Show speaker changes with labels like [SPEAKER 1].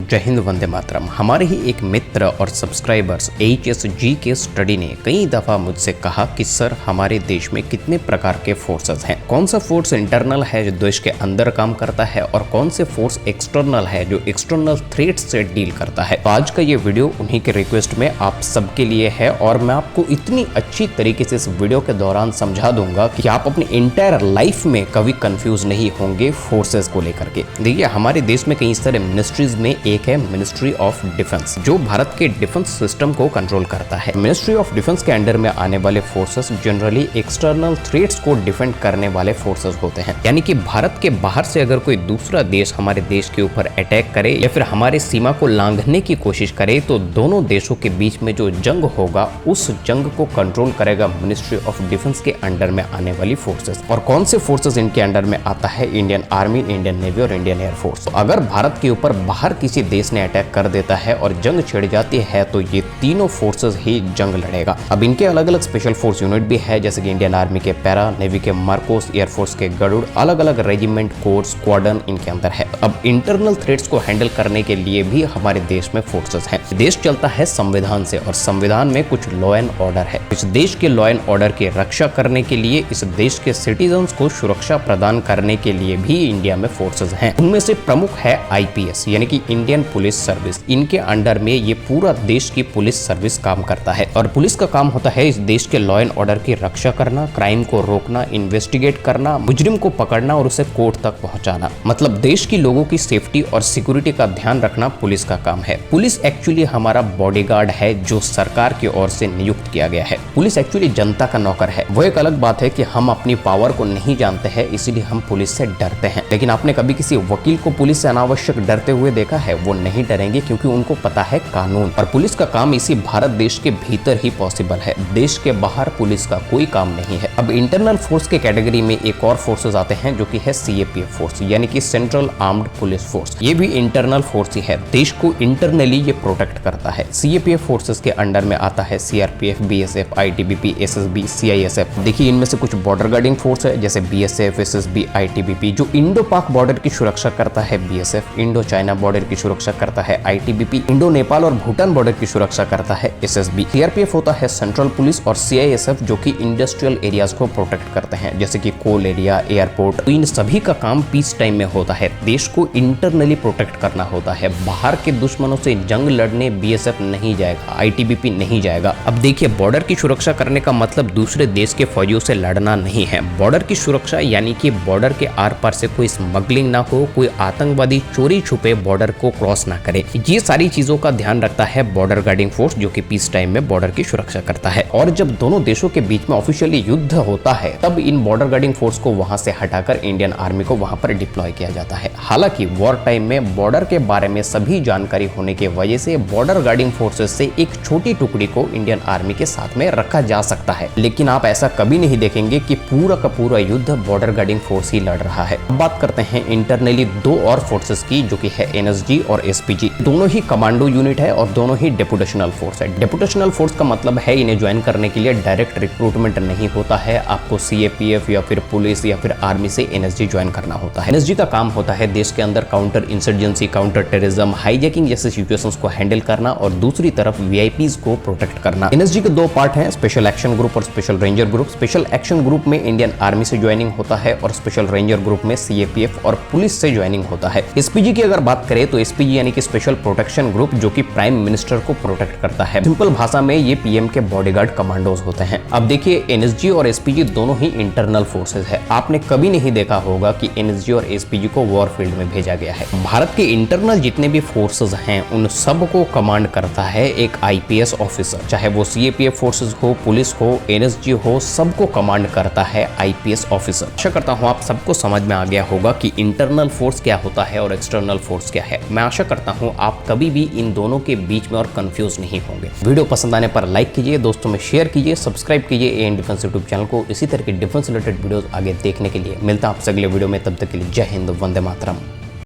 [SPEAKER 1] जय हिंद, वंदे मातरम। हमारे ही एक मित्र और सब्सक्राइबर्स HSG के स्टडी ने कई दफा मुझसे कहा कि सर हमारे देश में कितने प्रकार के फोर्सेस हैं, कौन सा फोर्स इंटरनल है जो देश के अंदर काम करता है और कौन से फोर्स एक्सटर्नल है जो एक्सटर्नल थ्रेट से डील करता है। तो आज का ये वीडियो उन्हीं के रिक्वेस्ट में आप सबके लिए है और मैं आपको इतनी अच्छी तरीके से इस वीडियो के दौरान समझा दूंगा कि आप अपनी एंटायर लाइफ में कभी कंफ्यूज नहीं होंगे फोर्सेस को लेकर के। देखिए, हमारे देश में कई सारे मिनिस्ट्रीज में एक है मिनिस्ट्री ऑफ डिफेंस, जो भारत के डिफेंस सिस्टम को कंट्रोल करता है। मिनिस्ट्री ऑफ डिफेंस के अंडर में आने वाले फोर्सेस जनरली एक्सटर्नल थ्रेट्स को डिफेंड करने वाले फोर्सेस होते हैं। यानी कि भारत के बाहर से अगर कोई दूसरा देश हमारे देश के ऊपर अटैक करे या फिर हमारे सीमा को लांघने की कोशिश करे तो दोनों देशों के बीच में जो जंग होगा उस जंग को कंट्रोल करेगा मिनिस्ट्री ऑफ डिफेंस के अंडर में आने वाली फोर्सेस। और कौन से फोर्सेस इनके अंडर में आता है? इंडियन आर्मी, इंडियन नेवी और इंडियन एयरफोर्स। तो अगर भारत के ऊपर बाहर किसी देश ने अटैक कर देता है और जंग छिड़ जाती है तो ये तीनों फोर्सेस ही जंग लड़ेगा। अब इनके अलग अलग स्पेशल फोर्स यूनिट भी है, जैसे कि इंडियन आर्मी के पैरा, नेवी के मार्कोस, एयरफोर्स के गरुड़, अलग अलग रेजिमेंट, कोर, स्क्वाड्रन इनके अंदर है। अब इंटरनल थ्रेट्स को हैंडल करने के लिए भी हमारे देश में फोर्सेस हैं। देश चलता है संविधान से और संविधान में कुछ लॉ एंड ऑर्डर है। इस देश के लॉ एंड ऑर्डर की रक्षा करने के लिए, इस देश के सिटीजन्स को सुरक्षा प्रदान करने के लिए भी इंडिया में फोर्सेस हैं। उनमें से प्रमुख है IPS यानी कि इंडियन पुलिस सर्विस। इनके अंडर में ये पूरा देश की पुलिस सर्विस काम करता है और पुलिस का काम होता है इस देश के लॉ एंड ऑर्डर की रक्षा करना, क्राइम को रोकना, इन्वेस्टिगेट करना, मुजरिम को पकड़ना और उसे कोर्ट तक पहुंचाना। मतलब देश की लोगों की सेफ्टी और सिक्योरिटी का ध्यान रखना पुलिस का काम है। पुलिस एक्चुअली हमारा बॉडीगार्ड है जो सरकार की ओर से नियुक्त किया गया है। पुलिस एक्चुअली जनता का नौकर है। वो एक अलग बात है कि हम अपनी पावर को नहीं जानते हैं, इसीलिए हम पुलिस से डरते हैं। लेकिन आपने कभी किसी वकील को पुलिस से अनावश्यक डरते हुए देखा है? वो नहीं डरेंगे क्योंकि उनको पता है कानून। और पुलिस का काम इसी भारत देश के भीतर ही पॉसिबल है, देश के बाहर पुलिस का कोई काम नहीं है। अब इंटरनल फोर्स के कैटेगरी में एक और फोर्सेस आते हैं जो कि है CAPF फोर्स यानी कि सेंट्रल आर्म्ड पुलिस फोर्स। ये भी इंटरनल फोर्स ही है, देश को इंटरनली ये प्रोटेक्ट करता है। CAPF फोर्सेस के अंडर में आता है CRPF, BSF, ITBP, SSB, CISF। देखिए, इनमें से कुछ बॉर्डर गार्डिंग फोर्स है जैसे BSF, SSB, ITBP। जो इंडो पाक बॉर्डर की सुरक्षा करता है BSF, इंडो चाइना बॉर्डर की सुरक्षा करता है ITBP, इंडो नेपाल और भूटान बॉर्डर की सुरक्षा करता है SSB। CRPF होता है सेंट्रल पुलिस और CISF जो कि इंडस्ट्रियल एरियाज को प्रोटेक्ट करते हैं जैसे कि कोल एरिया, एयरपोर्ट। तो इन सभी का काम पीस टाइम में होता है, देश को इंटरनली प्रोटेक्ट करना होता है। बाहर के दुश्मनों से जंग लड़ने BSF नहीं जाएगा, ITBP नहीं जाएगा। अब देखिए, बॉर्डर की सुरक्षा करने का मतलब दूसरे देश के फौजियों से लड़ना नहीं है। बॉर्डर की सुरक्षा यानी कि बॉर्डर के आर पार से कोई स्मगलिंग ना हो, कोई आतंकवादी चोरी छुपे बॉर्डर को क्रॉस ना करे। ये सारी चीजों का ध्यान रखता है बॉर्डर गार्डिंग फोर्स जो कि पीस टाइम में बॉर्डर की सुरक्षा करता है। और जब दोनों देशों के बीच में ऑफिशियली युद्ध होता है तब इन बॉर्डर गार्डिंग फोर्स को वहां से हटाकर इंडियन आर्मी को वहां पर डिप्लॉय किया जाता है। हालांकि वॉर टाइम में बॉर्डर के बारे में सभी जानकारी होने की वजह से बॉर्डर गार्डिंग फोर्सेस से एक छोटी टुकड़ी को इंडियन आर्मी के साथ में रखा जा सकता है, लेकिन आप ऐसा कभी नहीं देखेंगे कि पूरा का पूरा युद्ध बॉर्डर गार्डिंग फोर्स ही लड़ रहा है। अब बात करते हैं इंटरनली दो और फोर्सेस की जो कि है NSG और SPG। दोनों ही कमांडो यूनिट है और दोनों ही डेपुटेशनल फोर्स है। डेपुटेशनल फोर्स का मतलब है इन्हें ज्वाइन करने के लिए डायरेक्ट रिक्रूटमेंट नहीं होता है, आपको CAPF या फिर पुलिस या फिर आर्मी से NSG ज्वाइन करना होता है। NSG का काम होता है देश के अंदर counter insurgency, counter terrorism, hijacking जैसे सिचुएशंस को हैंडल करना और दूसरी तरफ VIPs को प्रोटेक्ट करना। NSG के दो पार्ट हैं, स्पेशल एक्शन ग्रुप और special ranger group. Special action group में इंडियन आर्मी से ज्वाइनिंग होता है और स्पेशल रेंजर ग्रुप में CAPF और पुलिस से ज्वाइनिंग होता है। SPG की अगर बात करें तो SPG यानी कि स्पेशल प्रोटेक्शन ग्रुप जो कि प्राइम मिनिस्टर को प्रोटेक्ट करता है। सिंपल भाषा में ये PM के बॉडीगार्ड कमांडोज होते हैं। अब देखिए, NSG और SPG दोनों ही इंटरनल फोर्सेस है। आपने कभी नहीं देखा होगा कि NSG और SPG को वॉर फील्ड में भेजा गया है। भारत के इंटरनल जितने भी फोर्सेस हैं उन सबको कमांड करता है एक IPS ऑफिसर, चाहे वो CAPF फोर्सेस हो, पुलिस हो, NSG हो, सबको कमांड करता है IPS ऑफिसर। आशा करता हूँ आप सबको समझ में आ गया होगा कि इंटरनल फोर्स क्या होता है और एक्सटर्नल फोर्स क्या है। मैं आशा करता हूँ आप कभी भी इन दोनों के बीच में और कंफ्यूज नहीं होंगे। वीडियो पसंद आने पर लाइक कीजिए, दोस्तों में शेयर कीजिए, सब्सक्राइब कीजिए AN डिफेंस यूट्यूब चैनल को। इसी तरह के डिफेंस रिलेटेड वीडियोस आगे देखने के लिए मिलता है आपसे अगले वीडियो में। तब तक के लिए जय हिंद, वंदे मातरम।